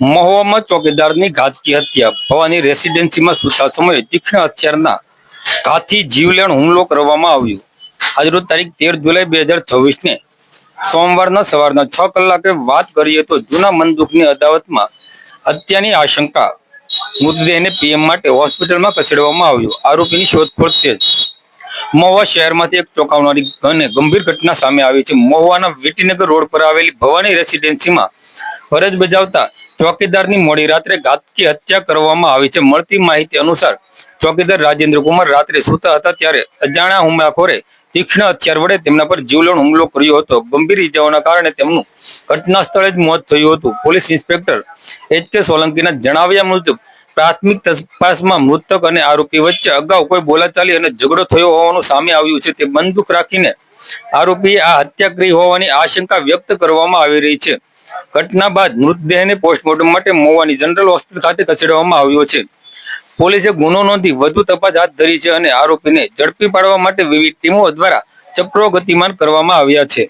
મહુવામાં ચોકીદારની ઘાતકી હત્યા. ભવાની રેસિડેન્સીમાં સૂતા સમયે તીક્ષ્ણ હથિયારના ઘાથી જીવલેણ હુમલો કરવામાં આવ્યો. આજરોજ તારીખ 13 જુલાઈ 2026 સોમવારના સવારના 6 કલાકે વાત કરીએ તો જૂના બંદૂકની અદાવતમાં હત્યાની આશંકા. મૃતદેહને પીએમ માટે હોસ્પિટલમાં ખસેડવામાં આવ્યો. આરોપીની શોધખોળ તેજ. મહુવા શહેરમાંથી એક ચોંકાવનારી અને ગંભીર ઘટના સામે આવી છે. મહુવાના વીટીનગર રોડ પર આવેલી ભવાની રેસિડેન્સીમાં ફરજ બજાવતા ચોકીદારની મોડી રાત્રે ઘાતકી હત્યા કરવામાં આવી છે. મળતી માહિતી અનુસાર ચોકીદાર રાજેન્દ્ર કુમાર રાત્રે સૂતા હતા ત્યારે અજાણ્યા હુમલાખોરે તીક્ષ્ણ હથિયાર વડે તેમના પર જીવલેણ હુમલો કર્યો હતો. ગંભીર ઇજાઓના કારણે તેમનું ઘટના સ્થળે જ મોત થયું હતું. પોલીસ ઇન્સ્પેક્ટર HK સોલંકીના જણાવ્યા મુજબ પ્રાથમિક તપાસમાં મૃતક અને આરોપી વચ્ચે અગાઉ કોઈ બોલાચાલી અને ઝઘડો થયો હોવાનું સામે આવ્યું છે. તે બંદૂક રાખીને આરોપીએ આ હત્યા કરી હોવાની આશંકા વ્યક્ત કરવામાં આવી રહી છે. ઘટના બાદ મૃતદેહને પોસ્ટમોર્ટમ માટે મહુવાની જનરલ હોસ્પિટલ ખાતે ખસેડવામાં આવ્યો છે. પોલીસે ગુનો નોંધી વધુ તપાસ હાથ ધરી છે અને આરોપીને ઝડપી પાડવા માટે વિવિધ ટીમો દ્વારા ચક્રો ગતિમાન કરવામાં આવ્યા છે.